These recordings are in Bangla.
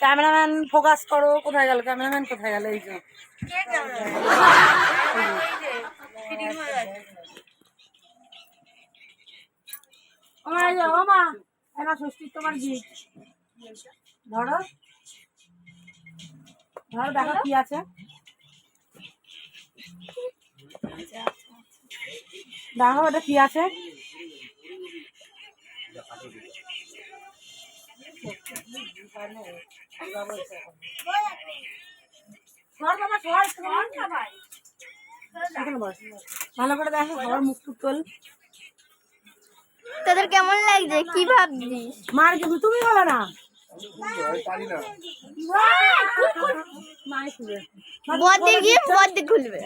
ক্যামেরাম্যান ফোকাস করো, কোথায় গেল ক্যামেরাম্যান, কোথায় গেল? এই যে ও মা এনা ষষ্ঠীর তোমার গিফট ধরো ধরো, দেখো কি আছে, দেখো ওটা কি আছে। ভালো করে দেখো, সবার মুখ টুক তোল। তোদের কেমন লাগছে, কি ভাবছিস? মার কিন্তু তুমি বলো না, বদ্দি গিয়ে বদ্দি খুলবে।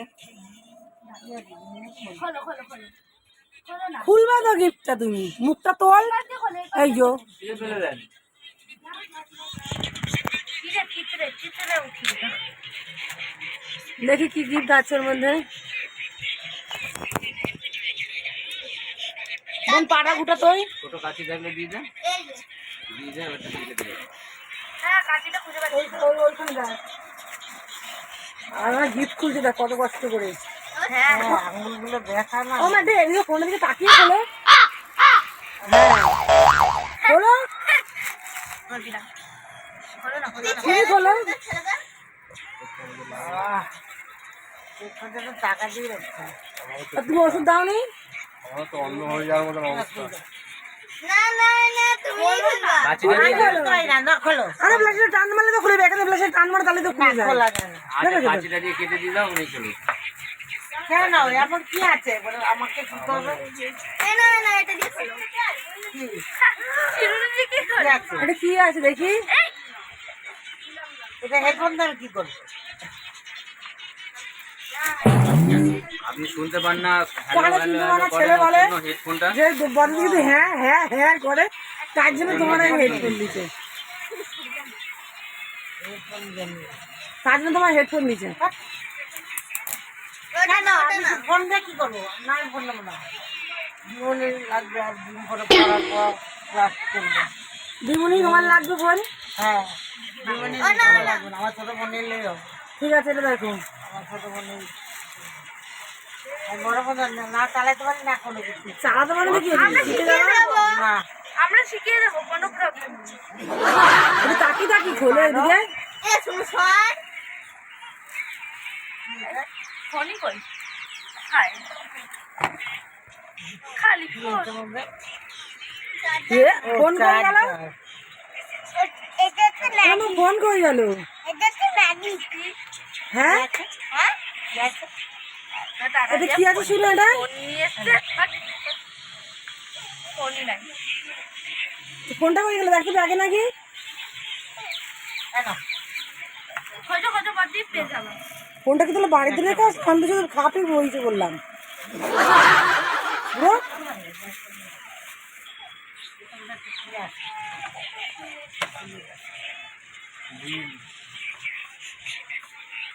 খুলবা তো গিফটটা, তুমি মুখটা তোল। এই যো দেখি কি গিফট আছে ওর মধ্যে। বোন পাড়া গুটা তুই ছোট কাঁচি থাকলে দিয়ে দেন, দিয়ে দেন, ওটা দিয়ে দেন। আমার গিফট খুলছে, দেখ কত কষ্ট করে। আঙুলগুলো দেখা না। ও মা দে, এদিকে ফোনের দিকে তাকিয়ে খোলো। হ্যাঁ খোলো, তুমি খোলো। টাকা দিয়ে রাখছি, তুমি ওষুধ দাও নি? আমার তো অন্য হয়ে যাওয়ার মতন অবস্থা। না না না, তুমি খুলবা। আরে ব্লাশে টান মারলে তো খুলে যাবে, এখানে ব্লাশে টান মারলে তাহলে তো খুলে যায়। আচ্ছা কাঁচিটা দিয়ে কেটে দিয়ে দাও, উনি খুলুন। কেন এমন কি আছে আমাকে কি করবে? না না, এটা দিয়ে খোলো। এটা কি আছে দেখি। এটা হেডফোন দিয়ে কি করবে? আপনি শুনতে পান না, ছেলে বলে হেডফোনটা যে বন্ধ কিন্তু হ্যাঁ হ্যাঁ হ্যাঁ করে, তার জন্য তোমার হেডফোন দিচ্ছে, তার জন্য তোমার হেডফোন দিচ্ছে। ওটা না, ওটা না। ফোন দিয়ে কি করবো? না ফোন নেবো না, জীবনে লাগবে, আর দিন করে পড়ার পর ক্লাস করবো। দিমুনি তোমার লাগবে ফোন? হ্যাঁ দিমুনি লাগবে না, আমার ছোট বোন এলেই হবে। ঠিক আছে, এটা দেখো আমার ছোট বোন বড় বোন না চালাতে পারি না, কোনো কিছু চালাতে পারি নাকি? না আমরা শিখিয়ে দেবো, কোনো প্রবলেম নেই। তাকি তাকি খোলে এদিকে। এ শুনো সর। ফোনই কই খায়, খালি ফোন। ফোন করে গেল, এটা তো লাগি, ফোন করে গেল। এটা তো লাগি। হ্যাঁ হ্যাঁ, এটা কি আছে শুনো, এটা ফোন নিয়ে এসছে, ফোনই নাই। ফোনটা করে গেল, দেখো ব্যাগে নাকি। খোঁজো খোঁজো বাদ দিয়ে পেয়ে যাবো। ফোনটা কি তাহলে বাড়িতে রেখে আসো? আমি তো শুধু খাপে বইতে বললাম। বুড়ো?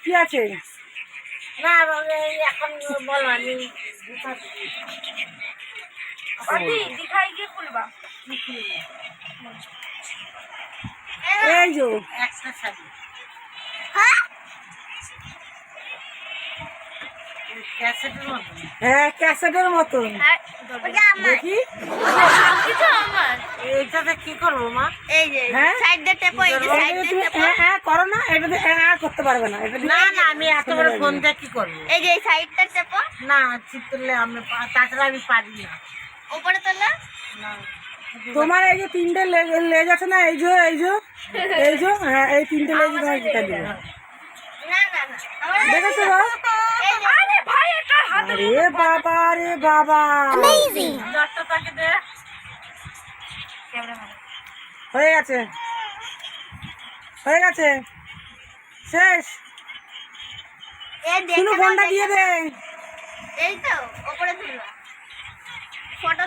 কি আছে? না এখন বলো, আমি দীঘায় গিয়ে খুলবা। এই যে হ্যাঁ, হ্যাঁ ক্যাসেটের মতন ওটা আমার, দেখি। সবকিছু আমার। এইটাতে কি করবো মা? এই যে হ্যাঁ? সাইড দিয়ে টেপো, এই যে সাইড দিয়ে তুমি টেপো। হ্যাঁ করো না, এটাতে হ্যাঁ করতে পারবে না। এটা না না, আমি এত বড় ফোন দিয়ে কি করবো? এই যে সাইডটা টেপো, না চিপলে আমি তাছাড়া আমি পারি না। উপরে তোলা। তোমার এই যে তিনটে লেজ আছে না, এই যে এই যে এই যে হ্যাঁ, এই তিনটে লেজ তোমার শিখা দিবে। না না না, আমার দেখেছো গো? এই যে, আরে ভাই এটা হাতে আরে বাবা রে বাবা, অ্যামেজিং। লটটাকে দে। হয়ে গেছে, হয়ে গেছে, শেষ। এই শুনো দেখো, ফোনটা দিয়ে দে। এই তো উপরে তুলবা ফটো।